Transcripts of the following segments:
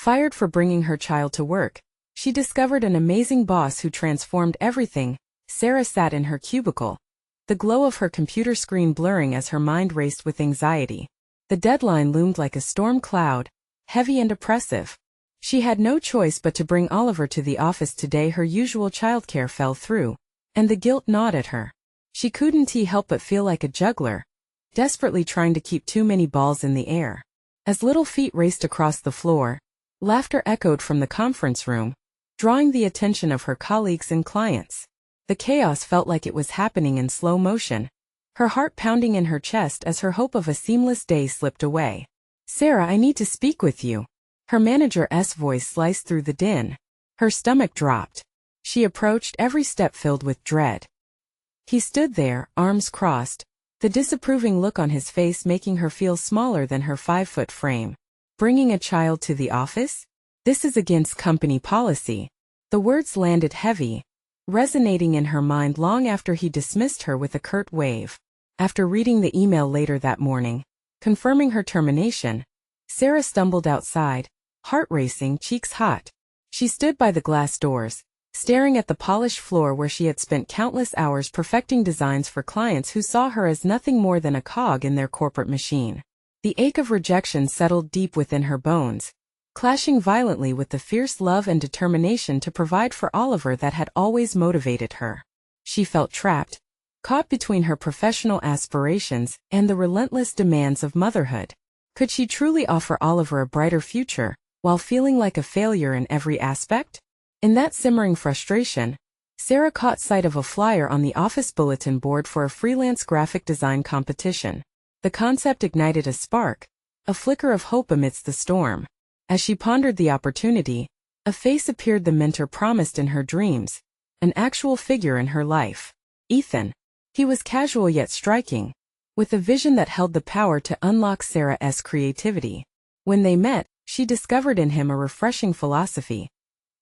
Fired for bringing her child to work, she discovered an amazing boss who transformed everything. Sarah sat in her cubicle, the glow of her computer screen blurring as her mind raced with anxiety. The deadline loomed like a storm cloud, heavy and oppressive. She had no choice but to bring Oliver to the office today. Her usual childcare fell through, and the guilt gnawed at her. She couldn't help but feel like a juggler, desperately trying to keep too many balls in the air. As little feet raced across the floor, laughter echoed from the conference room, drawing the attention of her colleagues and clients. The chaos felt like it was happening in slow motion, her heart pounding in her chest as her hope of a seamless day slipped away. "Sarah, I need to speak with you." Her manager's voice sliced through the din. Her stomach dropped. She approached, every step filled with dread. He stood there, arms crossed, the disapproving look on his face making her feel smaller than her 5-foot frame. "Bringing a child to the office? This is against company policy." The words landed heavy, resonating in her mind long after he dismissed her with a curt wave. After reading the email later that morning, confirming her termination, Sarah stumbled outside, heart racing, cheeks hot. She stood by the glass doors, staring at the polished floor where she had spent countless hours perfecting designs for clients who saw her as nothing more than a cog in their corporate machine. The ache of rejection settled deep within her bones, clashing violently with the fierce love and determination to provide for Oliver that had always motivated her. She felt trapped, caught between her professional aspirations and the relentless demands of motherhood. Could she truly offer Oliver a brighter future, while feeling like a failure in every aspect? In that simmering frustration, Sarah caught sight of a flyer on the office bulletin board for a freelance graphic design competition. The concept ignited a spark, a flicker of hope amidst the storm. As she pondered the opportunity, a face appeared, the mentor promised in her dreams, an actual figure in her life. Ethan. He was casual yet striking, with a vision that held the power to unlock Sarah's creativity. When they met, she discovered in him a refreshing philosophy.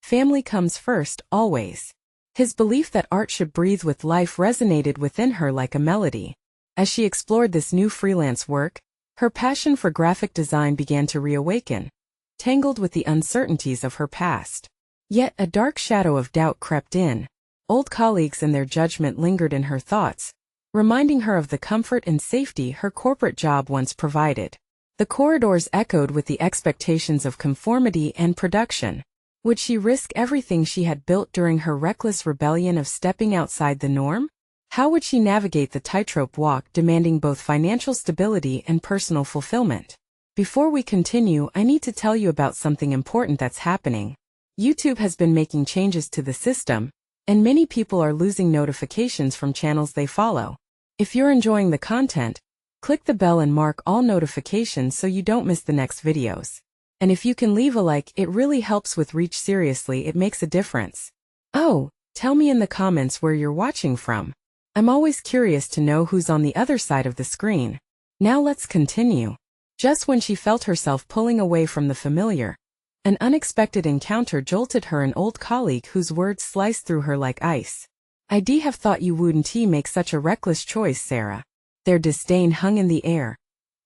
Family comes first, always. His belief that art should breathe with life resonated within her like a melody. As she explored this new freelance work, her passion for graphic design began to reawaken, tangled with the uncertainties of her past. Yet a dark shadow of doubt crept in. Old colleagues and their judgment lingered in her thoughts, reminding her of the comfort and safety her corporate job once provided. The corridors echoed with the expectations of conformity and production. Would she risk everything she had built during her reckless rebellion of stepping outside the norm? How would she navigate the tightrope walk demanding both financial stability and personal fulfillment? Before we continue, I need to tell you about something important that's happening. YouTube has been making changes to the system, and many people are losing notifications from channels they follow. If you're enjoying the content, click the bell and mark all notifications so you don't miss the next videos. And if you can leave a like, it really helps with reach. Seriously, it makes a difference. Oh, tell me in the comments where you're watching from. I'm always curious to know who's on the other side of the screen. Now let's continue. Just when she felt herself pulling away from the familiar, an unexpected encounter jolted her, an old colleague whose words sliced through her like ice. "I'd have thought you wouldn't make such a reckless choice, Sarah." Their disdain hung in the air,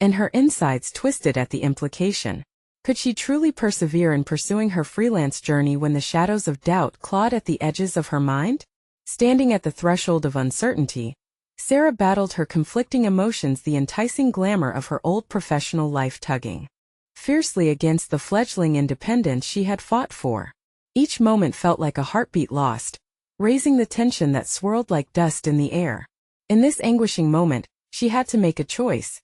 and her insides twisted at the implication. Could she truly persevere in pursuing her freelance journey when the shadows of doubt clawed at the edges of her mind? Standing at the threshold of uncertainty, Sarah battled her conflicting emotions, the enticing glamour of her old professional life tugging fiercely against the fledgling independence she had fought for. Each moment felt like a heartbeat lost, raising the tension that swirled like dust in the air. In this anguishing moment, she had to make a choice: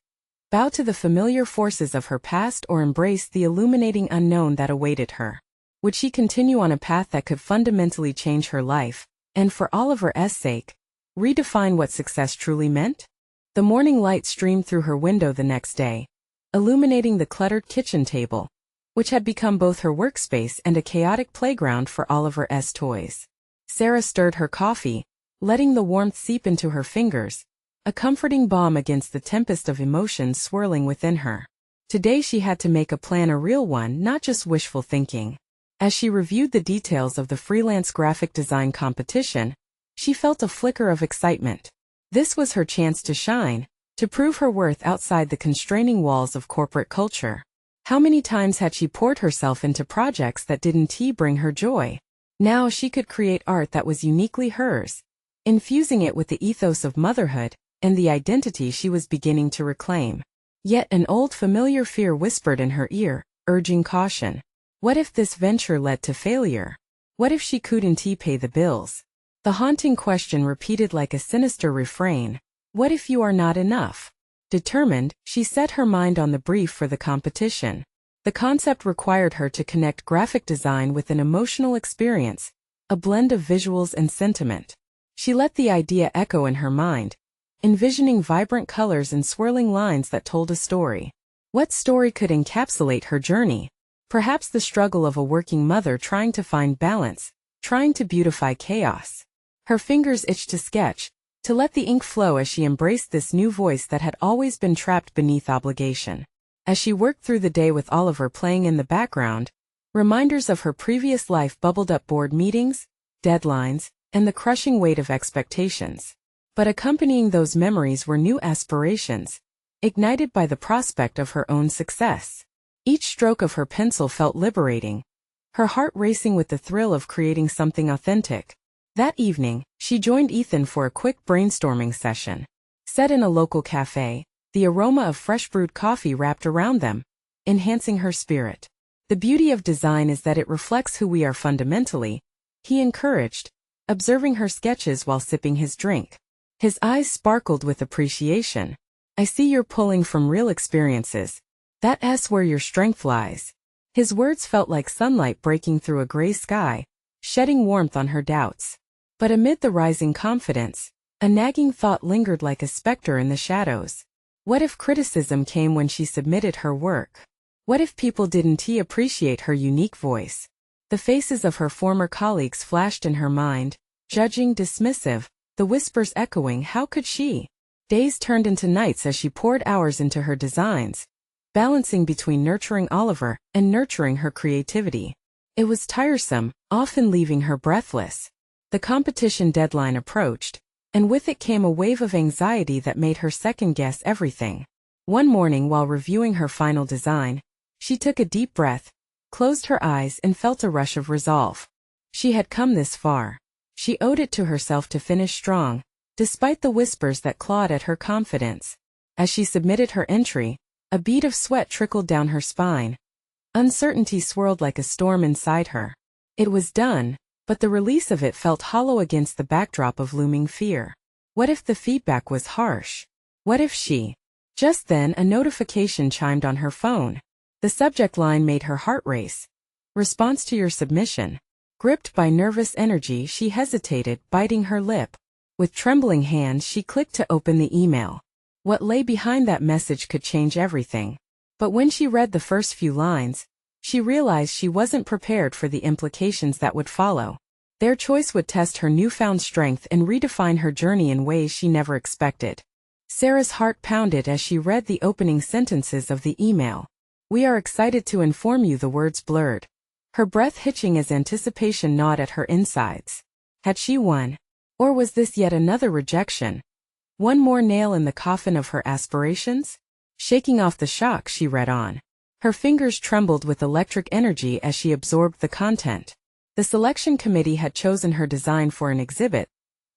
bow to the familiar forces of her past or embrace the illuminating unknown that awaited her. Would she continue on a path that could fundamentally change her life, and for Oliver's sake, redefine what success truly meant? The morning light streamed through her window the next day, illuminating the cluttered kitchen table, which had become both her workspace and a chaotic playground for Oliver's toys. Sarah stirred her coffee, letting the warmth seep into her fingers, a comforting balm against the tempest of emotions swirling within her. Today she had to make a plan, a real one, not just wishful thinking. As she reviewed the details of the freelance graphic design competition, she felt a flicker of excitement. This was her chance to shine, to prove her worth outside the constraining walls of corporate culture. How many times had she poured herself into projects that didn't bring her joy? Now she could create art that was uniquely hers, infusing it with the ethos of motherhood and the identity she was beginning to reclaim. Yet an old familiar fear whispered in her ear, urging caution. What if this venture led to failure? What if she couldn't pay the bills? The haunting question repeated like a sinister refrain. What if you are not enough? Determined, she set her mind on the brief for the competition. The concept required her to connect graphic design with an emotional experience, a blend of visuals and sentiment. She let the idea echo in her mind, envisioning vibrant colors and swirling lines that told a story. What story could encapsulate her journey? Perhaps the struggle of a working mother trying to find balance, trying to beautify chaos. Her fingers itched to sketch, to let the ink flow as she embraced this new voice that had always been trapped beneath obligation. As she worked through the day with Oliver playing in the background, reminders of her previous life bubbled up: board meetings, deadlines, and the crushing weight of expectations. But accompanying those memories were new aspirations, ignited by the prospect of her own success. Each stroke of her pencil felt liberating, her heart racing with the thrill of creating something authentic. That evening, she joined Ethan for a quick brainstorming session. Set in a local cafe, the aroma of fresh brewed coffee wrapped around them, enhancing her spirit. The beauty of design is that it reflects who we are fundamentally, he encouraged, observing her sketches while sipping his drink. His eyes sparkled with appreciation. I see you're pulling from real experiences. That's where your strength lies. His words felt like sunlight breaking through a gray sky, shedding warmth on her doubts. But amid the rising confidence, a nagging thought lingered like a specter in the shadows. What if criticism came when she submitted her work? What if people didn't appreciate her unique voice? The faces of her former colleagues flashed in her mind, judging, dismissive, the whispers echoing, how could she? Days turned into nights as she poured hours into her designs, balancing between nurturing Oliver and nurturing her creativity. It was tiresome, often leaving her breathless. The competition deadline approached, and with it came a wave of anxiety that made her second-guess everything. One morning while reviewing her final design, she took a deep breath, closed her eyes and felt a rush of resolve. She had come this far. She owed it to herself to finish strong, despite the whispers that clawed at her confidence. As she submitted her entry, a bead of sweat trickled down her spine. Uncertainty swirled like a storm inside her. It was done, but the release of it felt hollow against the backdrop of looming fear. What if the feedback was harsh? What if she? Just then a notification chimed on her phone. The subject line made her heart race. Response to your submission. Gripped by nervous energy, she hesitated, biting her lip. With trembling hands, she clicked to open the email. What lay behind that message could change everything. But when she read the first few lines, she realized she wasn't prepared for the implications that would follow. Their choice would test her newfound strength and redefine her journey in ways she never expected. Sarah's heart pounded as she read the opening sentences of the email. We are excited to inform you, the words blurred, her breath hitching as anticipation gnawed at her insides. Had she won? Or was this yet another rejection? One more nail in the coffin of her aspirations? Shaking off the shock, she read on. Her fingers trembled with electric energy as she absorbed the content. The selection committee had chosen her design for an exhibit,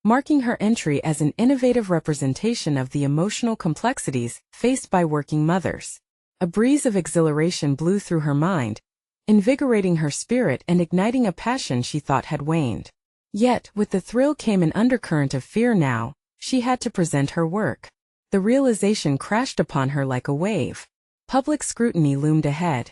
marking her entry as an innovative representation of the emotional complexities faced by working mothers. A breeze of exhilaration blew through her mind, invigorating her spirit and igniting a passion she thought had waned. Yet, with the thrill came an undercurrent of fear now. She had to present her work. The realization crashed upon her like a wave. Public scrutiny loomed ahead.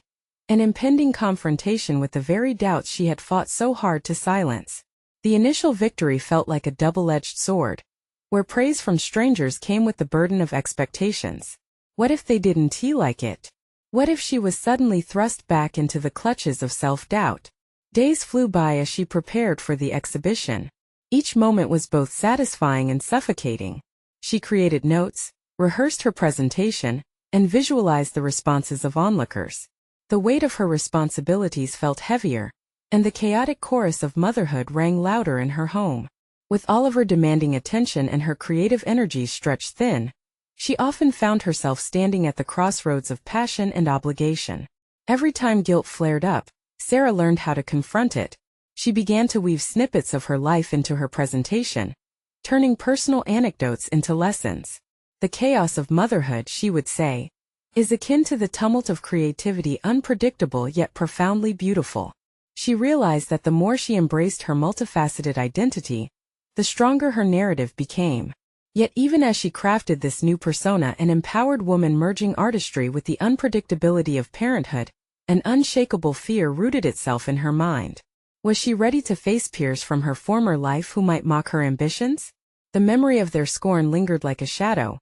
An impending confrontation with the very doubts she had fought so hard to silence. The initial victory felt like a double-edged sword, where praise from strangers came with the burden of expectations. What if they didn't like it? What if she was suddenly thrust back into the clutches of self-doubt? Days flew by as she prepared for the exhibition. Each moment was both satisfying and suffocating. She created notes, rehearsed her presentation, and visualized the responses of onlookers. The weight of her responsibilities felt heavier, and the chaotic chorus of motherhood rang louder in her home. With Oliver demanding attention and her creative energies stretched thin, she often found herself standing at the crossroads of passion and obligation. Every time guilt flared up, Sarah learned how to confront it. She began to weave snippets of her life into her presentation, turning personal anecdotes into lessons. The chaos of motherhood, she would say, is akin to the tumult of creativity, unpredictable yet profoundly beautiful. She realized that the more she embraced her multifaceted identity, the stronger her narrative became. Yet even as she crafted this new persona, an empowered woman merging artistry with the unpredictability of parenthood, an unshakable fear rooted itself in her mind. Was she ready to face peers from her former life who might mock her ambitions? The memory of their scorn lingered like a shadow,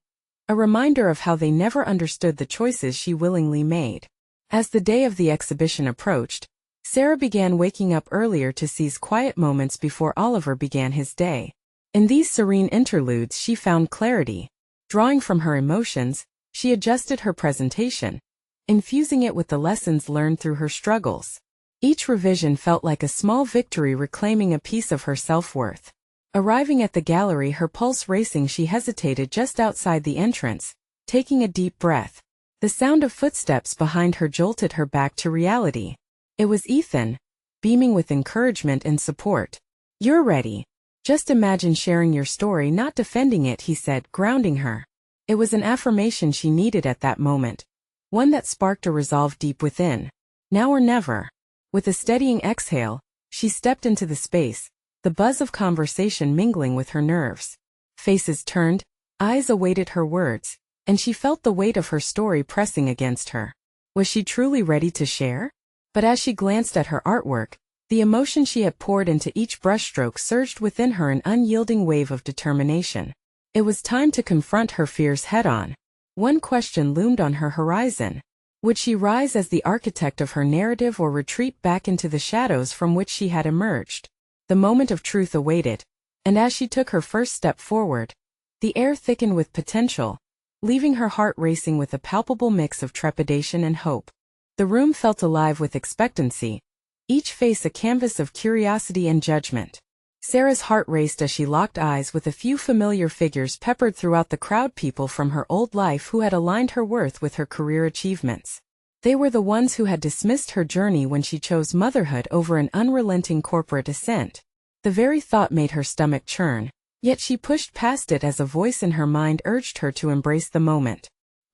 a reminder of how they never understood the choices she willingly made. As the day of the exhibition approached, Sarah began waking up earlier to seize quiet moments before Oliver began his day. In these serene interludes she found clarity. Drawing from her emotions, she adjusted her presentation, infusing it with the lessons learned through her struggles. Each revision felt like a small victory, reclaiming a piece of her self-worth. Arriving at the gallery, her pulse racing, she hesitated just outside the entrance, taking a deep breath. The sound of footsteps behind her jolted her back to reality. It was Ethan, beaming with encouragement and support. "You're ready. Just imagine sharing your story, not defending it," he said, grounding her. It was an affirmation she needed at that moment, one that sparked a resolve deep within. Now or never. With a steadying exhale, she stepped into the space, the buzz of conversation mingling with her nerves. Faces turned, eyes awaited her words, and she felt the weight of her story pressing against her. Was she truly ready to share? But as she glanced at her artwork, the emotion she had poured into each brushstroke surged within her, an unyielding wave of determination. It was time to confront her fears head-on. One question loomed on her horizon. Would she rise as the architect of her narrative or retreat back into the shadows from which she had emerged? The moment of truth awaited, and as she took her first step forward, the air thickened with potential, leaving her heart racing with a palpable mix of trepidation and hope. The room felt alive with expectancy, each face a canvas of curiosity and judgment. Sarah's heart raced as she locked eyes with a few familiar figures peppered throughout the crowd, people from her old life who had aligned her worth with her career achievements. They were the ones who had dismissed her journey when she chose motherhood over an unrelenting corporate ascent. The very thought made her stomach churn, yet she pushed past it as a voice in her mind urged her to embrace the moment.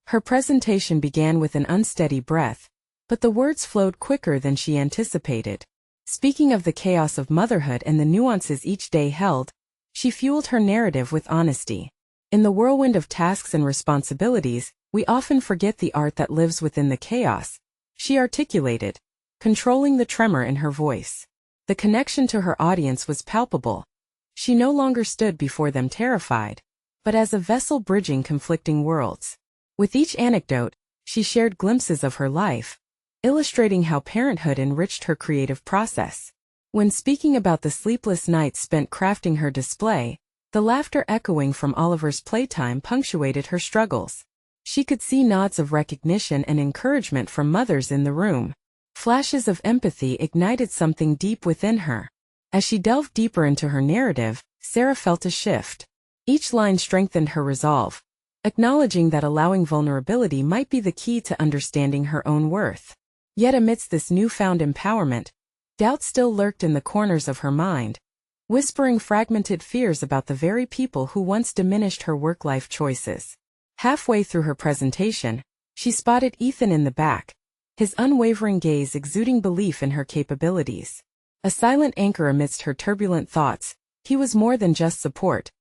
Her presentation began with an unsteady breath, but the words flowed quicker than she anticipated. Speaking of the chaos of motherhood and the nuances each day held, she fueled her narrative with honesty. In the whirlwind of tasks and responsibilities, we often forget the art that lives within the chaos, she articulated, controlling the tremor in her voice. The connection to her audience was palpable. She no longer stood before them terrified, but as a vessel bridging conflicting worlds. With each anecdote, she shared glimpses of her life, illustrating how parenthood enriched her creative process. When speaking about the sleepless nights spent crafting her display, the laughter echoing from Oliver's playtime punctuated her struggles. She could see nods of recognition and encouragement from mothers in the room. Flashes of empathy ignited something deep within her. As she delved deeper into her narrative, Sarah felt a shift. Each line strengthened her resolve, acknowledging that allowing vulnerability might be the key to understanding her own worth. Yet amidst this newfound empowerment, doubt still lurked in the corners of her mind, whispering fragmented fears about the very people who once diminished her work-life choices. Halfway through her presentation, she spotted Ethan in the back, his unwavering gaze exuding belief in her capabilities. A silent anchor amidst her turbulent thoughts, he was more than just support.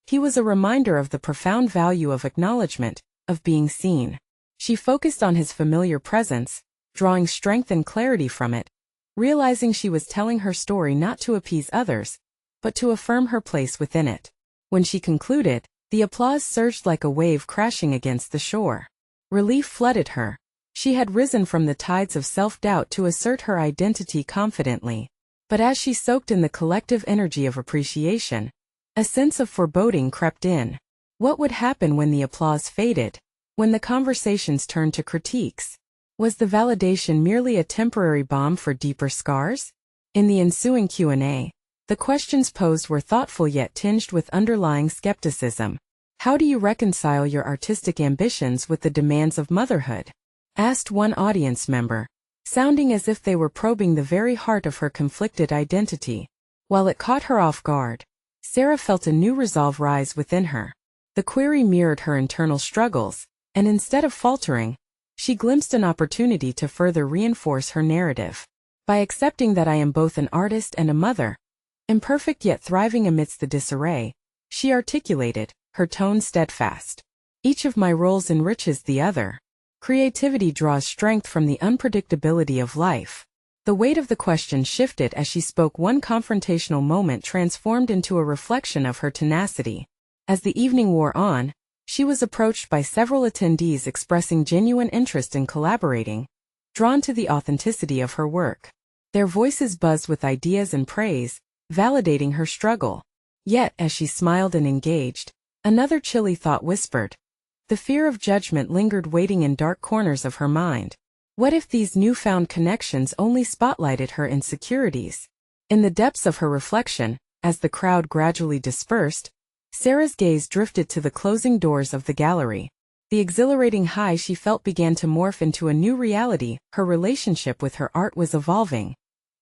He was a reminder of the profound value of acknowledgement, of being seen. She focused on his familiar presence, drawing strength and clarity from it, realizing she was telling her story not to appease others, but to affirm her place within it. When she concluded, the applause surged like a wave crashing against the shore. Relief flooded her. She had risen from the tides of self-doubt to assert her identity confidently. But as she soaked in the collective energy of appreciation, a sense of foreboding crept in. What would happen when the applause faded? When the conversations turned to critiques? Was the validation merely a temporary balm for deeper scars? In the ensuing Q&A, the questions posed were thoughtful yet tinged with underlying skepticism. How do you reconcile your artistic ambitions with the demands of motherhood? Asked one audience member. sounding as if they were probing the very heart of her conflicted identity. While it caught her off guard, Sarah felt a new resolve rise within her. The query mirrored her internal struggles, and instead of faltering, she glimpsed an opportunity to further reinforce her narrative. By accepting that I am both an artist and a mother, imperfect yet thriving amidst the disarray, she articulated, her tone steadfast. Each of my roles enriches the other. Creativity draws strength from the unpredictability of life. The weight of the question shifted as she spoke. One confrontational moment transformed into a reflection of her tenacity. As the evening wore on, she was approached by several attendees expressing genuine interest in collaborating, drawn to the authenticity of her work. Their voices buzzed with ideas and praise, validating her struggle. Yet, as she smiled and engaged, another chilly thought whispered. The fear of judgment lingered, waiting in dark corners of her mind. What if these newfound connections only spotlighted her insecurities? In the depths of her reflection, as the crowd gradually dispersed, Sarah's gaze drifted to the closing doors of the gallery. The exhilarating high she felt began to morph into a new reality. Her relationship with her art was evolving.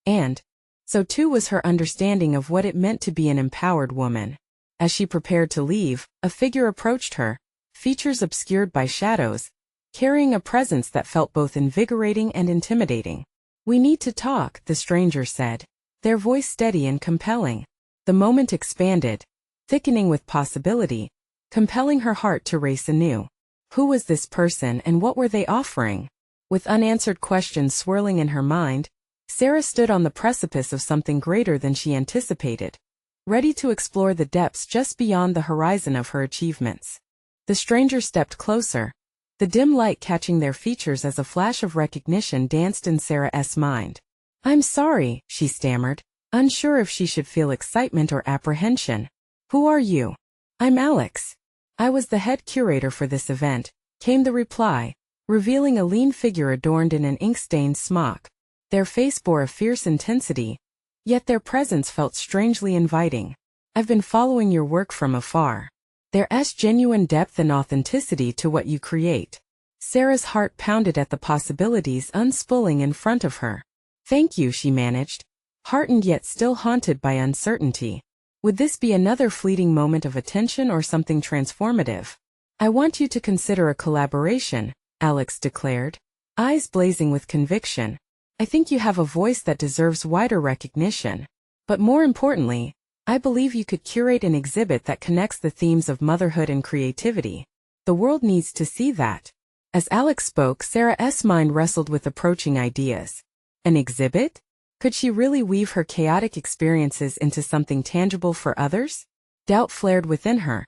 And so too was her understanding of what it meant to be an empowered woman. As she prepared to leave, a figure approached her, features obscured by shadows, carrying a presence that felt both invigorating and intimidating. "We need to talk," the stranger said, their voice steady and compelling. The moment expanded, thickening with possibility, compelling her heart to race anew. Who was this person and what were they offering? With unanswered questions swirling in her mind, Sarah stood on the precipice of something greater than she anticipated, ready to explore the depths just beyond the horizon of her achievements. The stranger stepped closer, the dim light catching their features as a flash of recognition danced in Sarah's mind. "I'm sorry," she stammered, unsure if she should feel excitement or apprehension. "Who are you?" "I'm Alex. I was the head curator for this event," came the reply, revealing a lean figure adorned in an ink-stained smock. Their face bore a fierce intensity, yet their presence felt strangely inviting. "I've been following your work from afar. There's genuine depth and authenticity to what you create." Sarah's heart pounded at the possibilities unspooling in front of her. "Thank you," she managed, heartened yet still haunted by uncertainty. Would this be another fleeting moment of attention or something transformative? "I want you to consider a collaboration," Alex declared, eyes blazing with conviction. "I think you have a voice that deserves wider recognition. But more importantly, I believe you could curate an exhibit that connects the themes of motherhood and creativity. The world needs to see that." As Alex spoke, Sarah's mind wrestled with approaching ideas. An exhibit? Could she really weave her chaotic experiences into something tangible for others? Doubt flared within her,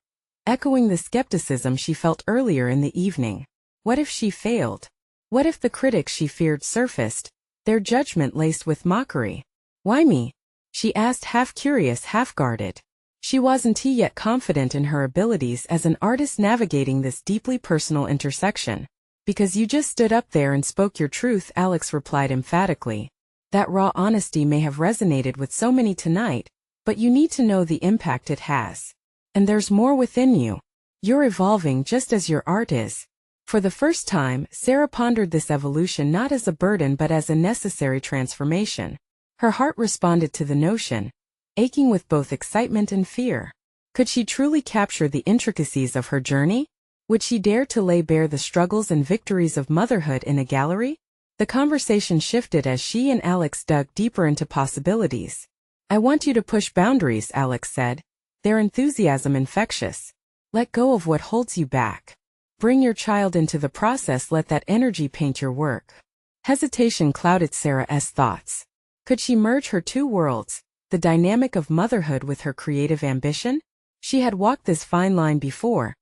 echoing the skepticism she felt earlier in the evening. What if she failed? What if the critics she feared surfaced, their judgment laced with mockery? "Why me?" she asked, half curious, half guarded. She wasn't yet confident in her abilities as an artist navigating this deeply personal intersection. "Because you just stood up there and spoke your truth," Alex replied emphatically. "That raw honesty may have resonated with so many tonight, but you need to know the impact it has. And there's more within you. You're evolving just as your art is." For the first time, Sarah pondered this evolution not as a burden but as a necessary transformation. Her heart responded to the notion, aching with both excitement and fear. Could she truly capture the intricacies of her journey? Would she dare to lay bare the struggles and victories of motherhood in a gallery? The conversation shifted as she and Alex dug deeper into possibilities. "I want you to push boundaries," Alex said, their enthusiasm infectious. "Let go of what holds you back. Bring your child into the process, let that energy paint your work." Hesitation clouded Sarah's thoughts. Could she merge her two worlds, the dynamic of motherhood with her creative ambition? She had walked this fine line before,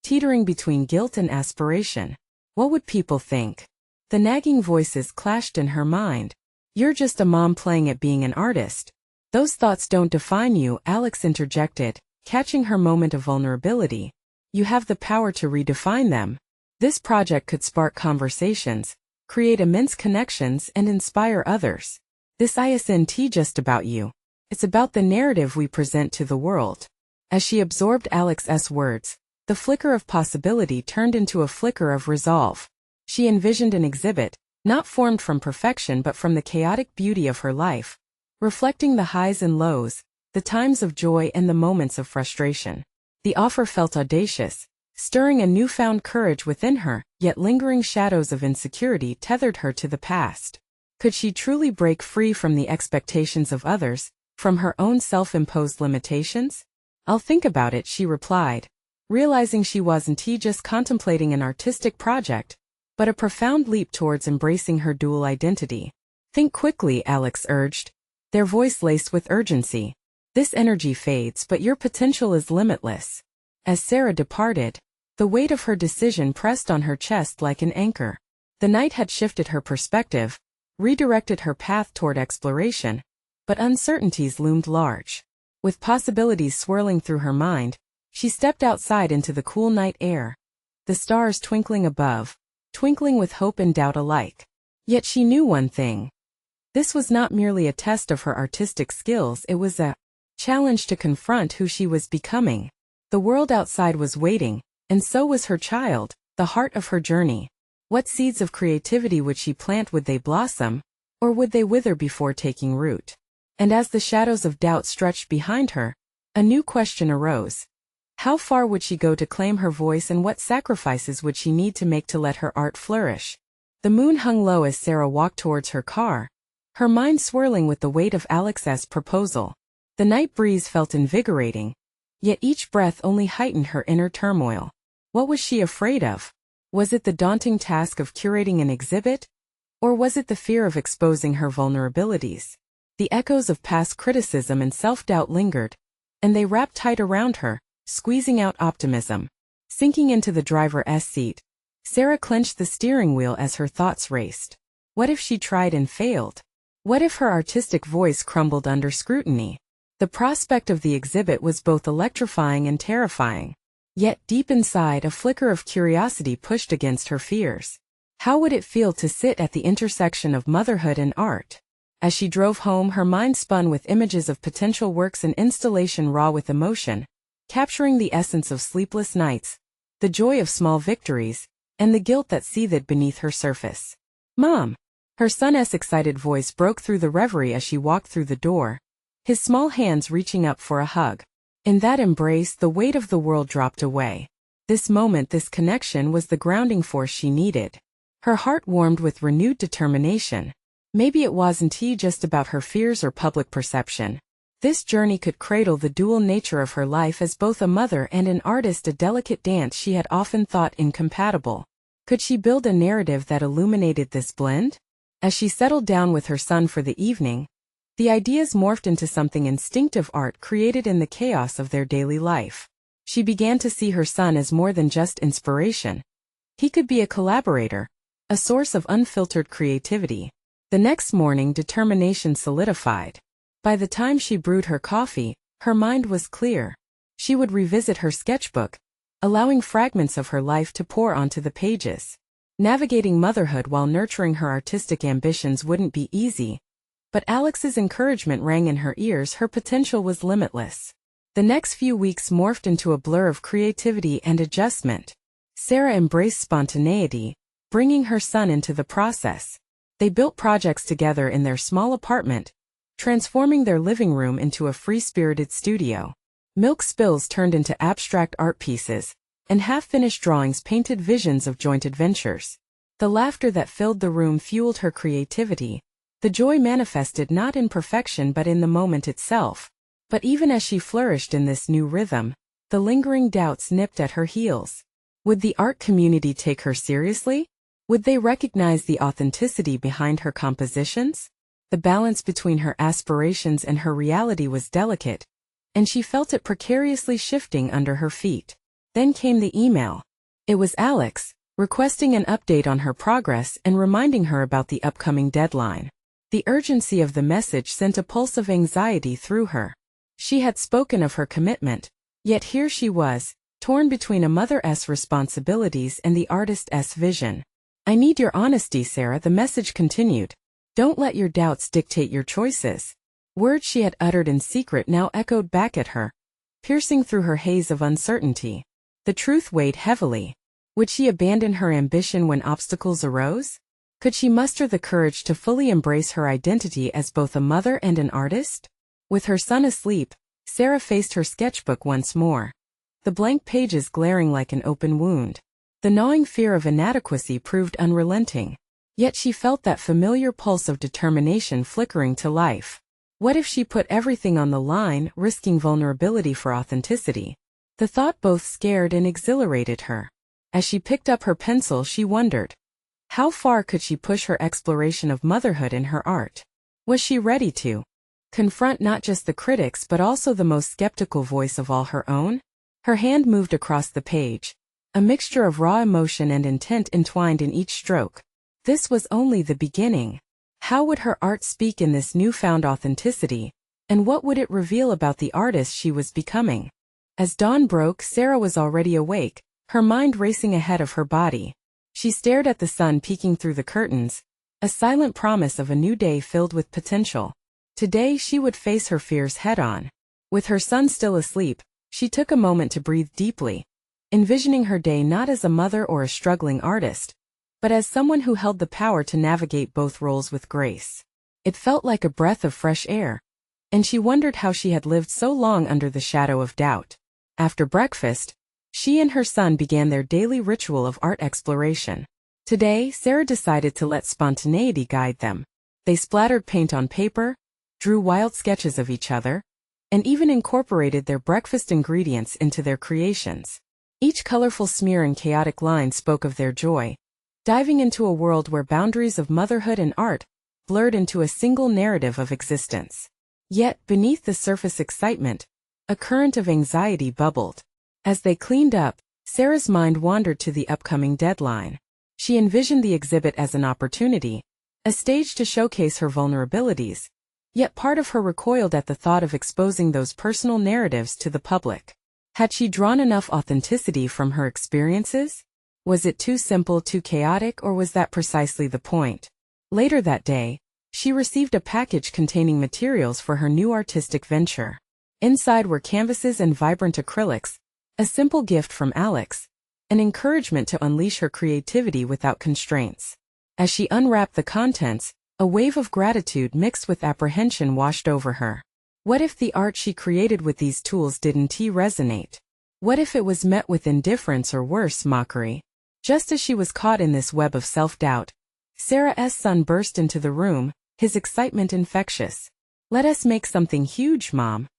teetering between guilt and aspiration. What would people think? The nagging voices clashed in her mind. "You're just a mom playing at being an artist. Those thoughts don't define you," Alex interjected, catching her moment of vulnerability. "You have the power to redefine them." This project could spark conversations, create immense connections, and inspire others. "This isn't just about you. It's about the narrative we present to the world." As she absorbed Alex's words, the flicker of possibility turned into a flicker of resolve. She envisioned an exhibit, not formed from perfection but from the chaotic beauty of her life, reflecting the highs and lows, the times of joy and the moments of frustration. The offer felt audacious, stirring a newfound courage within her, yet lingering shadows of insecurity tethered her to the past. Could she truly break free from the expectations of others, from her own self-imposed limitations? "I'll think about it," she replied, realizing she wasn't just contemplating an artistic project, but a profound leap towards embracing her dual identity. "Think quickly," Alex urged, their voice laced with urgency. "This energy fades, but your potential is limitless." As Sarah departed, the weight of her decision pressed on her chest like an anchor. The night had shifted her perspective, redirected her path toward exploration, but uncertainties loomed large. With possibilities swirling through her mind, she stepped outside into the cool night air, the stars twinkling above, twinkling with hope and doubt alike. Yet she knew one thing. This was not merely a test of her artistic skills, it was a challenge to confront who she was becoming. The world outside was waiting, and so was her child, the heart of her journey. What seeds of creativity would she plant? Would they blossom, or would they wither before taking root? And as the shadows of doubt stretched behind her, a new question arose. How far would she go to claim her voice, and what sacrifices would she need to make to let her art flourish? The moon hung low as Sarah walked towards her car, her mind swirling with the weight of Alex's proposal. The night breeze felt invigorating, yet each breath only heightened her inner turmoil. What was she afraid of? Was it the daunting task of curating an exhibit? Or was it the fear of exposing her vulnerabilities? The echoes of past criticism and self-doubt lingered, and they wrapped tight around her, squeezing out optimism. Sinking into the driver's seat, Sarah clenched the steering wheel as her thoughts raced. What if she tried and failed? What if her artistic voice crumbled under scrutiny? The prospect of the exhibit was both electrifying and terrifying. Yet deep inside, a flicker of curiosity pushed against her fears. How would it feel to sit at the intersection of motherhood and art? As she drove home, her mind spun with images of potential works, an installation raw with emotion, capturing the essence of sleepless nights, the joy of small victories, and the guilt that seethed beneath her surface. "Mom!" Her son's excited voice broke through the reverie as she walked through the door, his small hands reaching up for a hug. In that embrace, the weight of the world dropped away. This moment, this connection, was the grounding force she needed. Her heart warmed with renewed determination. Maybe it wasn't just about her fears or public perception. This journey could cradle the dual nature of her life as both a mother and an artist, a delicate dance she had often thought incompatible. Could she build a narrative that illuminated this blend? As she settled down with her son for the evening, the ideas morphed into something instinctive, art created in the chaos of their daily life. She began to see her son as more than just inspiration. He could be a collaborator, a source of unfiltered creativity. The next morning, determination solidified. By the time she brewed her coffee, her mind was clear. She would revisit her sketchbook, allowing fragments of her life to pour onto the pages. Navigating motherhood while nurturing her artistic ambitions wouldn't be easy, but Alex's encouragement rang in her ears. Her potential was limitless. The next few weeks morphed into a blur of creativity and adjustment. Sarah embraced spontaneity, bringing her son into the process. They built projects together in their small apartment, transforming their living room into a free-spirited studio. Milk spills turned into abstract art pieces, and half-finished drawings painted visions of joint adventures. The laughter that filled the room fueled her creativity. The joy manifested not in perfection but in the moment itself. But even as she flourished in this new rhythm, the lingering doubts nipped at her heels. Would the art community take her seriously? Would they recognize the authenticity behind her compositions? The balance between her aspirations and her reality was delicate, and she felt it precariously shifting under her feet. Then came the email. It was Alex, requesting an update on her progress and reminding her about the upcoming deadline. The urgency of the message sent a pulse of anxiety through her. She had spoken of her commitment, yet here she was, torn between a mother's responsibilities and the artist's vision. "I need your honesty, Sarah," the message continued. "Don't let your doubts dictate your choices." Words she had uttered in secret now echoed back at her, piercing through her haze of uncertainty. The truth weighed heavily. Would she abandon her ambition when obstacles arose? Could she muster the courage to fully embrace her identity as both a mother and an artist? With her son asleep, Sarah faced her sketchbook once more. The blank pages glaring like an open wound. The gnawing fear of inadequacy proved unrelenting. Yet she felt that familiar pulse of determination flickering to life. What if she put everything on the line, risking vulnerability for authenticity? The thought both scared and exhilarated her. As she picked up her pencil, she wondered, how far could she push her exploration of motherhood in her art? Was she ready to confront not just the critics but also the most skeptical voice of all, her own? Her hand moved across the page, a mixture of raw emotion and intent entwined in each stroke. This was only the beginning. How would her art speak in this newfound authenticity, and what would it reveal about the artist she was becoming? As dawn broke, Sarah was already awake, her mind racing ahead of her body. She stared at the sun peeking through the curtains, a silent promise of a new day filled with potential. Today she would face her fears head-on. With her son still asleep, she took a moment to breathe deeply, envisioning her day not as a mother or a struggling artist, but as someone who held the power to navigate both roles with grace. It felt like a breath of fresh air, and she wondered how she had lived so long under the shadow of doubt. After breakfast, she and her son began their daily ritual of art exploration. Today, Sarah decided to let spontaneity guide them. They splattered paint on paper, drew wild sketches of each other, and even incorporated their breakfast ingredients into their creations. Each colorful smear and chaotic line spoke of their joy, diving into a world where boundaries of motherhood and art blurred into a single narrative of existence. Yet, beneath the surface excitement, a current of anxiety bubbled. As they cleaned up, Sarah's mind wandered to the upcoming deadline. She envisioned the exhibit as an opportunity, a stage to showcase her vulnerabilities, yet part of her recoiled at the thought of exposing those personal narratives to the public. Had she drawn enough authenticity from her experiences? Was it too simple, too chaotic, or was that precisely the point? Later that day, she received a package containing materials for her new artistic venture. Inside were canvases and vibrant acrylics, a simple gift from Alex, an encouragement to unleash her creativity without constraints. As she unwrapped the contents, a wave of gratitude mixed with apprehension washed over her. What if the art she created with these tools didn't resonate? What if it was met with indifference or worse, mockery? Just as she was caught in this web of self-doubt, Sarah's son burst into the room, his excitement infectious. "Let us make something huge, Mom,"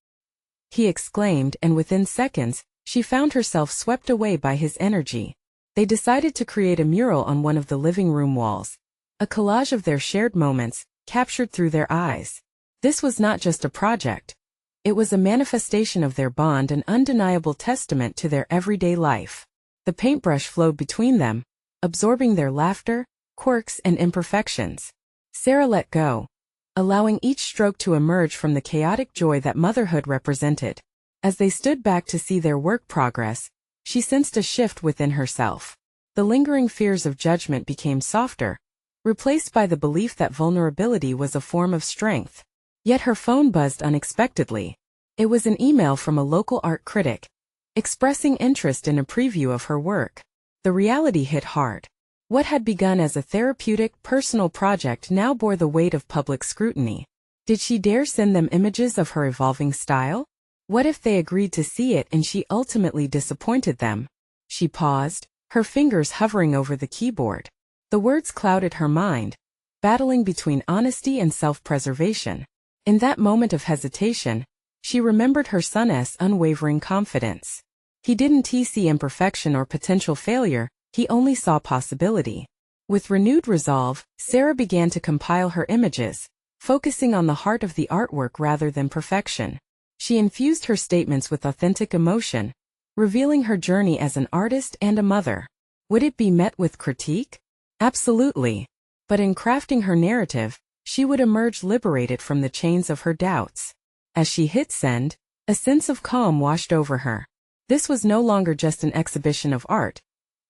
he exclaimed, and within seconds, she found herself swept away by his energy. They decided to create a mural on one of the living room walls, a collage of their shared moments, captured through their eyes. This was not just a project. It was a manifestation of their bond, an undeniable testament to their everyday life. The paintbrush flowed between them, absorbing their laughter, quirks, and imperfections. Sarah let go, allowing each stroke to emerge from the chaotic joy that motherhood represented. As they stood back to see their work progress, she sensed a shift within herself. The lingering fears of judgment became softer, replaced by the belief that vulnerability was a form of strength. Yet her phone buzzed unexpectedly. It was an email from a local art critic, expressing interest in a preview of her work. The reality hit hard. What had begun as a therapeutic, personal project now bore the weight of public scrutiny. Did she dare send them images of her evolving style? What if they agreed to see it and she ultimately disappointed them? She paused, her fingers hovering over the keyboard. The words clouded her mind, battling between honesty and self-preservation. In that moment of hesitation, she remembered her son's unwavering confidence. He didn't see imperfection or potential failure, he only saw possibility. With renewed resolve, Sarah began to compile her images, focusing on the heart of the artwork rather than perfection. She infused her statements with authentic emotion, revealing her journey as an artist and a mother. Would it be met with critique? Absolutely. But in crafting her narrative, she would emerge liberated from the chains of her doubts. As she hit send, a sense of calm washed over her. This was no longer just an exhibition of art.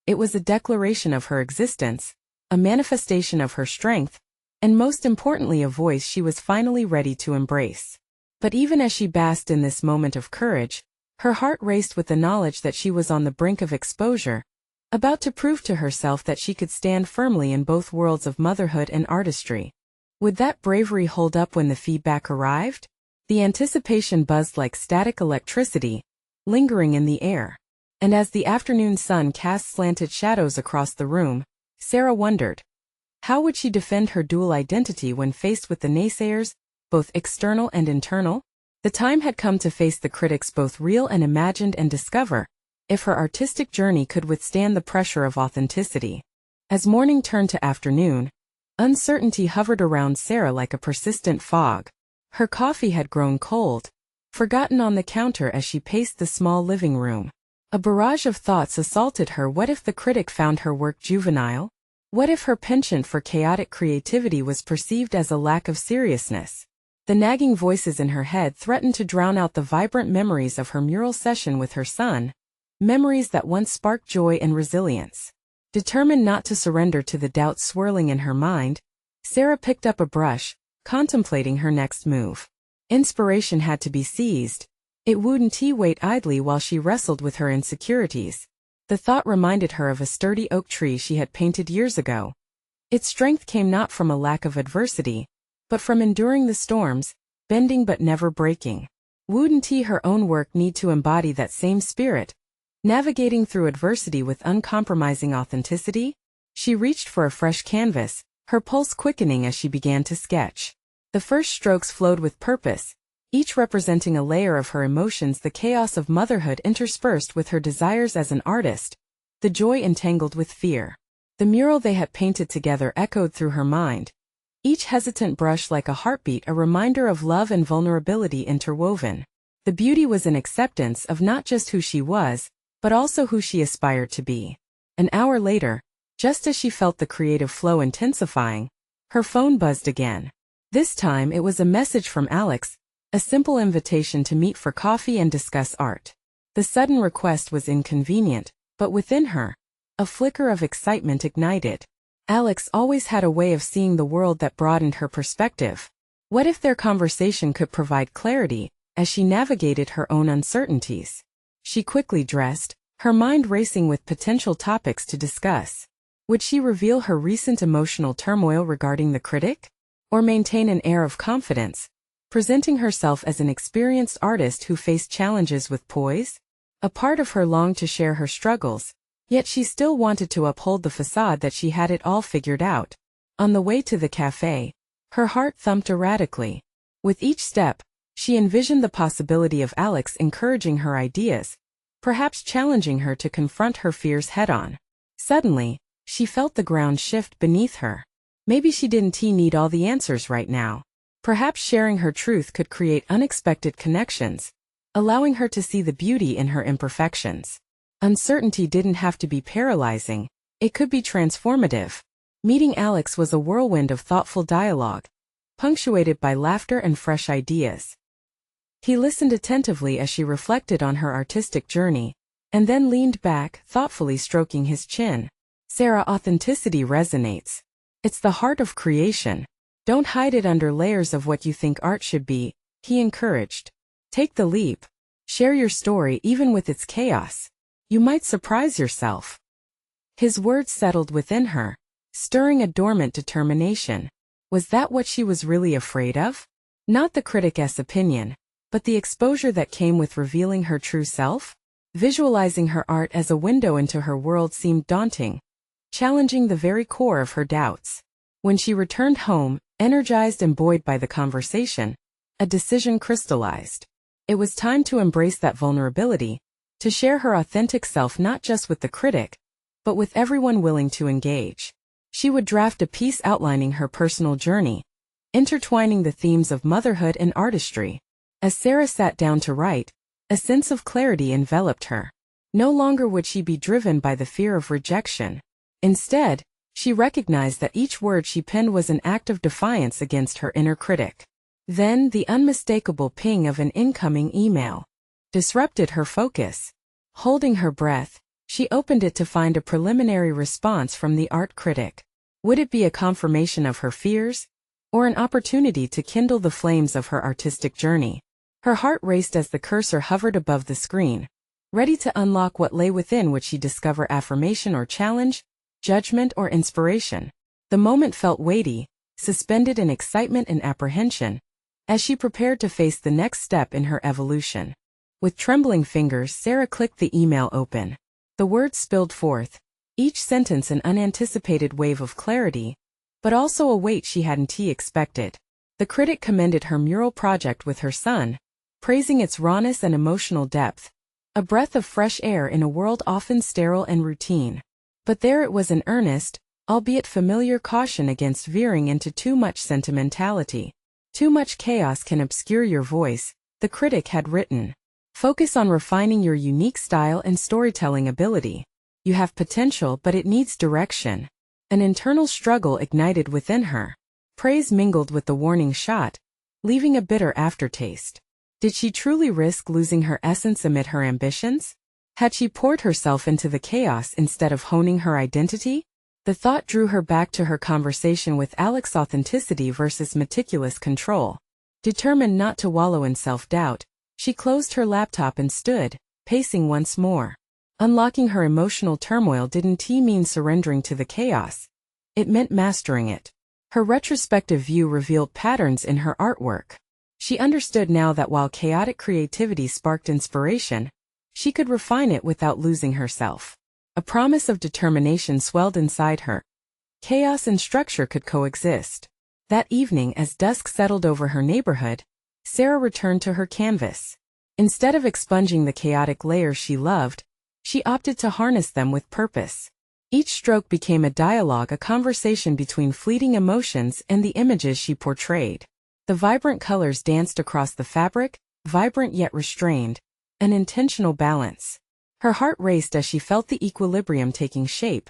It was a declaration of her existence, a manifestation of her strength, and most importantly a voice she was finally ready to embrace. But even as she basked in this moment of courage, her heart raced with the knowledge that she was on the brink of exposure, about to prove to herself that she could stand firmly in both worlds of motherhood and artistry. Would that bravery hold up when the feedback arrived? The anticipation buzzed like static electricity, lingering in the air. And as the afternoon sun cast slanted shadows across the room, Sarah wondered, how would she defend her dual identity when faced with the naysayers, both external and internal? The time had come to face the critics, both real and imagined, and discover if her artistic journey could withstand the pressure of authenticity. As morning turned to afternoon, uncertainty hovered around Sarah like a persistent fog. Her coffee had grown cold, forgotten on the counter as she paced the small living room. A barrage of thoughts assaulted her. What if the critic found her work juvenile? What if her penchant for chaotic creativity was perceived as a lack of seriousness? The nagging voices in her head threatened to drown out the vibrant memories of her mural session with her son, memories that once sparked joy and resilience. Determined not to surrender to the doubts swirling in her mind, Sarah picked up a brush, contemplating her next move. Inspiration had to be seized. It wouldn't wait idly while she wrestled with her insecurities. The thought reminded her of a sturdy oak tree she had painted years ago. Its strength came not from a lack of adversity, but from enduring the storms, bending but never breaking. Wouldn't her own work need to embody that same spirit, navigating through adversity with uncompromising authenticity? She reached for a fresh canvas, her pulse quickening as she began to sketch. The first strokes flowed with purpose, each representing a layer of her emotions, the chaos of motherhood interspersed with her desires as an artist, the joy entangled with fear. The mural they had painted together echoed through her mind, each hesitant brush like a heartbeat, a reminder of love and vulnerability interwoven. The beauty was in acceptance of not just who she was, but also who she aspired to be. An hour later, just as she felt the creative flow intensifying, her phone buzzed again. This time it was a message from Alex, a simple invitation to meet for coffee and discuss art. The sudden request was inconvenient, but within her, a flicker of excitement ignited. Alex always had a way of seeing the world that broadened her perspective. What if their conversation could provide clarity as she navigated her own uncertainties? She quickly dressed, her mind racing with potential topics to discuss. Would she reveal her recent emotional turmoil regarding the critic? Or maintain an air of confidence, presenting herself as an experienced artist who faced challenges with poise? A part of her longed to share her struggles, yet she still wanted to uphold the facade that she had it all figured out. On the way to the cafe, her heart thumped erratically. With each step, she envisioned the possibility of Alex encouraging her ideas, perhaps challenging her to confront her fears head-on. Suddenly, she felt the ground shift beneath her. Maybe she didn't need all the answers right now. Perhaps sharing her truth could create unexpected connections, allowing her to see the beauty in her imperfections. Uncertainty didn't have to be paralyzing, it could be transformative. Meeting Alex was a whirlwind of thoughtful dialogue, punctuated by laughter and fresh ideas. He listened attentively as she reflected on her artistic journey, and then leaned back, thoughtfully stroking his chin. Sarah, authenticity resonates. It's the heart of creation. Don't hide it under layers of what you think art should be, he encouraged. Take the leap. Share your story even with its chaos. You might surprise yourself. His words settled within her, stirring a dormant determination. Was that what she was really afraid of? Not the critic's opinion, but the exposure that came with revealing her true self? Visualizing her art as a window into her world seemed daunting, challenging the very core of her doubts. When she returned home, energized and buoyed by the conversation, a decision crystallized. It was time to embrace that vulnerability, to share her authentic self not just with the critic, but with everyone willing to engage. She would draft a piece outlining her personal journey, intertwining the themes of motherhood and artistry. As Sarah sat down to write, a sense of clarity enveloped her. No longer would she be driven by the fear of rejection. Instead, she recognized that each word she penned was an act of defiance against her inner critic. Then the unmistakable ping of an incoming email disrupted her focus. Holding her breath, she opened it to find a preliminary response from the art critic. Would it be a confirmation of her fears, or an opportunity to kindle the flames of her artistic journey? Her heart raced as the cursor hovered above the screen, ready to unlock what lay within. Would she discover affirmation or challenge, judgment or inspiration? The moment felt weighty, suspended in excitement and apprehension, as she prepared to face the next step in her evolution. With trembling fingers, Sarah clicked the email open. The words spilled forth, each sentence an unanticipated wave of clarity, but also a weight she hadn't expected. The critic commended her mural project with her son, praising its rawness and emotional depth, a breath of fresh air in a world often sterile and routine. But there it was, an earnest, albeit familiar caution against veering into too much sentimentality. Too much chaos can obscure your voice, the critic had written. Focus on refining your unique style and storytelling ability. You have potential, but it needs direction. An internal struggle ignited within her. Praise mingled with the warning shot, leaving a bitter aftertaste. Did she truly risk losing her essence amid her ambitions? Had she poured herself into the chaos instead of honing her identity? The thought drew her back to her conversation with Alex. Authenticity versus meticulous control. Determined not to wallow in self-doubt, she closed her laptop and stood, pacing once more. Unlocking her emotional turmoil didn't mean surrendering to the chaos. It meant mastering it. Her retrospective view revealed patterns in her artwork. She understood now that while chaotic creativity sparked inspiration, she could refine it without losing herself. A promise of determination swelled inside her. Chaos and structure could coexist. That evening, as dusk settled over her neighborhood, Sarah returned to her canvas. Instead of expunging the chaotic layers she loved, she opted to harness them with purpose. Each stroke became a dialogue, a conversation between fleeting emotions and the images she portrayed. The vibrant colors danced across the fabric, vibrant yet restrained, an intentional balance. Her heart raced as she felt the equilibrium taking shape.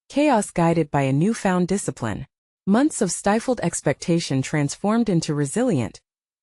Chaos guided by a newfound discipline. Months of stifled expectation transformed into resilient,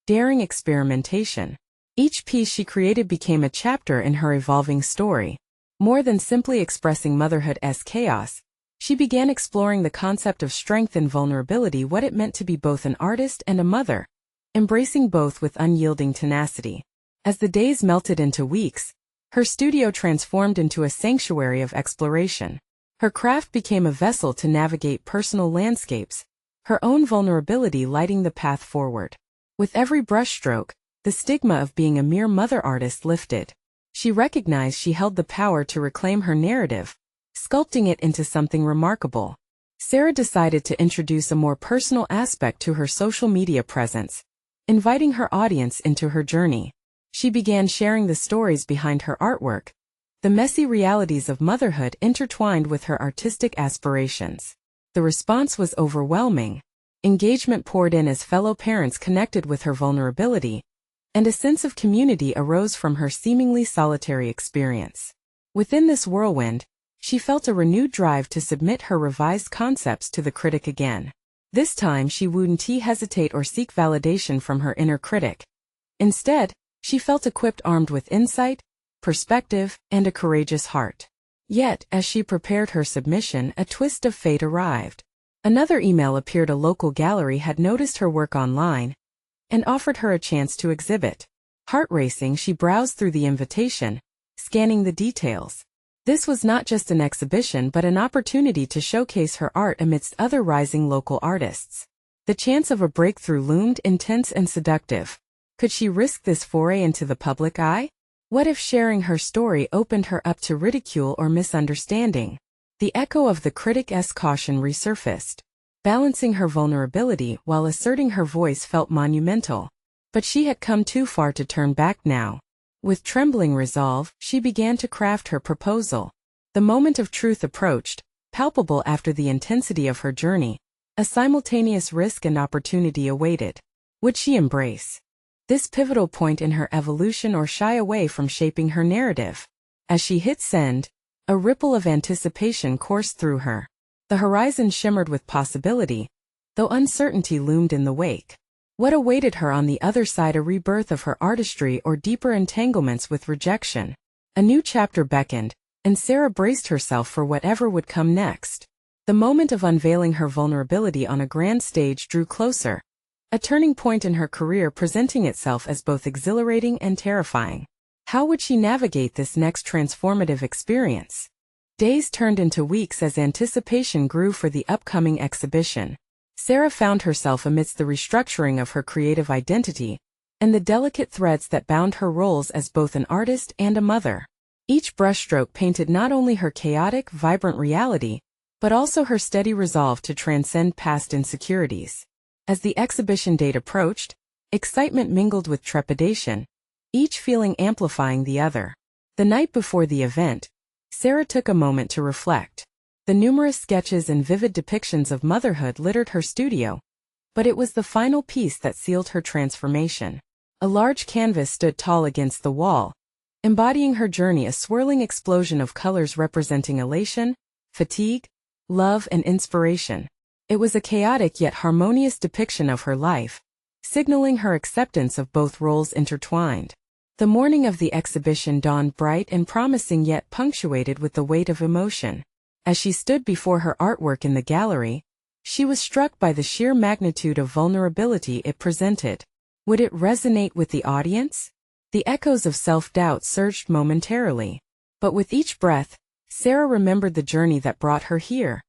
daring experimentation. Each piece she created became a chapter in her evolving story. More than simply expressing motherhood's chaos, she began exploring the concept of strength and vulnerability, what it meant to be both an artist and a mother, embracing both with unyielding tenacity. As the days melted into weeks, her studio transformed into a sanctuary of exploration. Her craft became a vessel to navigate personal landscapes, her own vulnerability lighting the path forward. With every brushstroke, the stigma of being a mere mother artist lifted. She recognized she held the power to reclaim her narrative, sculpting it into something remarkable. Sarah decided to introduce a more personal aspect to her social media presence, inviting her audience into her journey. She began sharing the stories behind her artwork, the messy realities of motherhood intertwined with her artistic aspirations. The response was overwhelming. Engagement poured in as fellow parents connected with her vulnerability, and a sense of community arose from her seemingly solitary experience. Within this whirlwind, she felt a renewed drive to submit her revised concepts to the critic again. This time she wouldn't hesitate or seek validation from her inner critic. Instead, she felt equipped, armed with insight, perspective, and a courageous heart. Yet, as she prepared her submission, a twist of fate arrived. Another email appeared. A local gallery had noticed her work online and offered her a chance to exhibit. Heart racing, she browsed through the invitation, scanning the details. This was not just an exhibition but an opportunity to showcase her art amidst other rising local artists. The chance of a breakthrough loomed intense and seductive. Could she risk this foray into the public eye? What if sharing her story opened her up to ridicule or misunderstanding? The echo of the critic's caution resurfaced. Balancing her vulnerability while asserting her voice felt monumental. But she had come too far to turn back now. With trembling resolve, she began to craft her proposal. The moment of truth approached, palpable after the intensity of her journey. A simultaneous risk and opportunity awaited. Would she embrace this pivotal point in her evolution or shy away from shaping her narrative? As she hit send, a ripple of anticipation coursed through her. The horizon shimmered with possibility, though uncertainty loomed in the wake. What awaited her on the other side? A rebirth of her artistry or deeper entanglements with rejection? A new chapter beckoned, and Sarah braced herself for whatever would come next. The moment of unveiling her vulnerability on a grand stage drew closer, a turning point in her career presenting itself as both exhilarating and terrifying. How would she navigate this next transformative experience? Days turned into weeks as anticipation grew for the upcoming exhibition. Sarah found herself amidst the restructuring of her creative identity and the delicate threads that bound her roles as both an artist and a mother. Each brushstroke painted not only her chaotic, vibrant reality, but also her steady resolve to transcend past insecurities. As the exhibition date approached, excitement mingled with trepidation, each feeling amplifying the other. The night before the event, Sarah took a moment to reflect. The numerous sketches and vivid depictions of motherhood littered her studio, but it was the final piece that sealed her transformation. A large canvas stood tall against the wall, embodying her journey, a swirling explosion of colors representing elation, fatigue, love, and inspiration. It was a chaotic yet harmonious depiction of her life, signaling her acceptance of both roles intertwined. The morning of the exhibition dawned bright and promising, yet punctuated with the weight of emotion. As she stood before her artwork in the gallery, she was struck by the sheer magnitude of vulnerability it presented. Would it resonate with the audience? The echoes of self-doubt surged momentarily. But with each breath, Sarah remembered the journey that brought her here,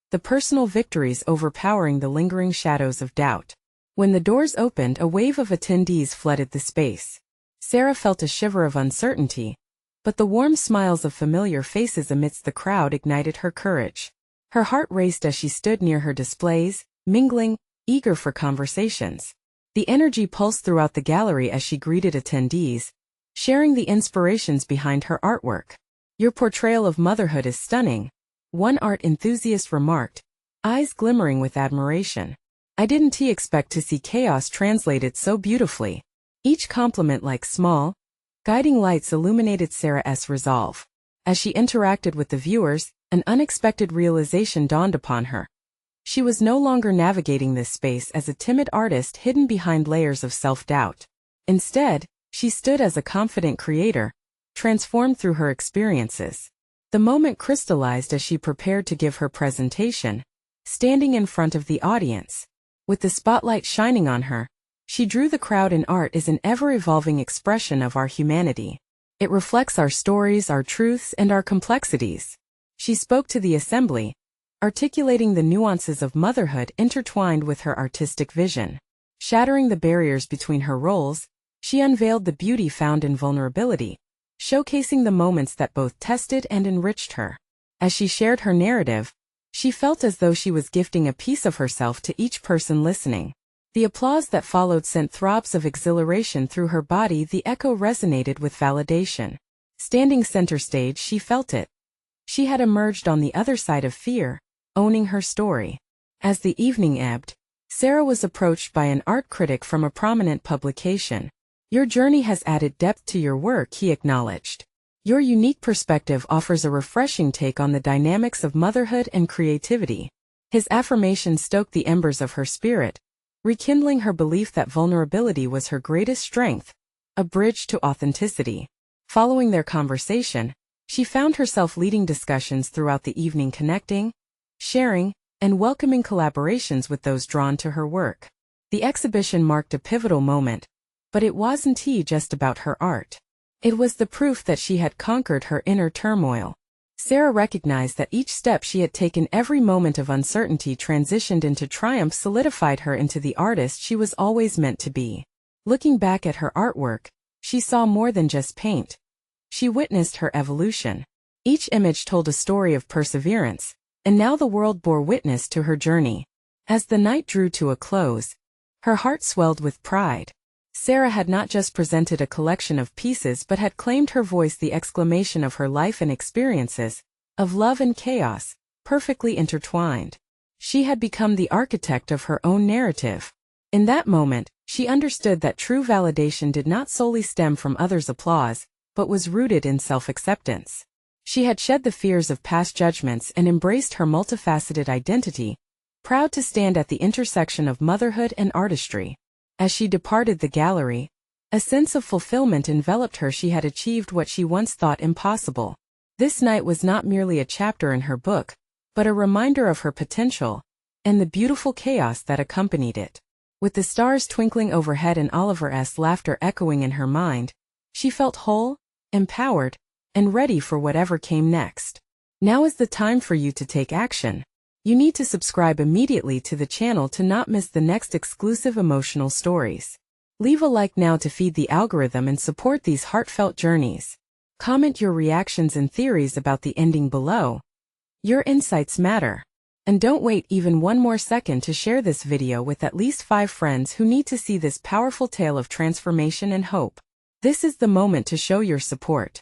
the personal victories overpowering the lingering shadows of doubt. When the doors opened, a wave of attendees flooded the space. Sarah felt a shiver of uncertainty, but the warm smiles of familiar faces amidst the crowd ignited her courage. Her heart raced as she stood near her displays, mingling, eager for conversations. The energy pulsed throughout the gallery as she greeted attendees, sharing the inspirations behind her artwork. "Your portrayal of motherhood is stunning," one art enthusiast remarked, eyes glimmering with admiration. "I didn't expect to see chaos translated so beautifully." Each compliment, like small, guiding lights, illuminated Sarah's resolve. As she interacted with the viewers, an unexpected realization dawned upon her. She was no longer navigating this space as a timid artist hidden behind layers of self-doubt. Instead, she stood as a confident creator, transformed through her experiences. The moment crystallized as she prepared to give her presentation, standing in front of the audience. With the spotlight shining on her, she drew the crowd in. Art is an ever-evolving expression of our humanity. It reflects our stories, our truths, and our complexities. She spoke to the assembly, articulating the nuances of motherhood intertwined with her artistic vision. Shattering the barriers between her roles, she unveiled the beauty found in vulnerability, showcasing the moments that both tested and enriched her. As she shared her narrative, she felt as though she was gifting a piece of herself to each person listening. The applause that followed sent throbs of exhilaration through her body. The echo resonated with validation. Standing center stage, she felt it. She had emerged on the other side of fear, owning her story. As the evening ebbed, Sarah was approached by an art critic from a prominent publication. "Your journey has added depth to your work," he acknowledged. "Your unique perspective offers a refreshing take on the dynamics of motherhood and creativity." His affirmation stoked the embers of her spirit, rekindling her belief that vulnerability was her greatest strength, a bridge to authenticity. Following their conversation, she found herself leading discussions throughout the evening, connecting, sharing, and welcoming collaborations with those drawn to her work. The exhibition marked a pivotal moment, but it wasn't just about her art. It was the proof that she had conquered her inner turmoil. Sarah recognized that each step she had taken, every moment of uncertainty transitioned into triumph, solidified her into the artist she was always meant to be. Looking back at her artwork, she saw more than just paint. She witnessed her evolution. Each image told a story of perseverance, and now the world bore witness to her journey. As the night drew to a close, her heart swelled with pride. Sarah had not just presented a collection of pieces but had claimed her voice, the exclamation of her life and experiences, of love and chaos, perfectly intertwined. She had become the architect of her own narrative. In that moment, she understood that true validation did not solely stem from others' applause, but was rooted in self-acceptance. She had shed the fears of past judgments and embraced her multifaceted identity, proud to stand at the intersection of motherhood and artistry. As she departed the gallery, a sense of fulfillment enveloped her. She had achieved what she once thought impossible. This night was not merely a chapter in her book, but a reminder of her potential and the beautiful chaos that accompanied it. With the stars twinkling overhead and Oliver's laughter echoing in her mind, she felt whole, empowered, and ready for whatever came next. Now is the time for you to take action. You need to subscribe immediately to the channel to not miss the next exclusive emotional stories. Leave a like now to feed the algorithm and support these heartfelt journeys. Comment your reactions and theories about the ending below. Your insights matter. And don't wait even one more second to share this video with at least 5 friends who need to see this powerful tale of transformation and hope. This is the moment to show your support.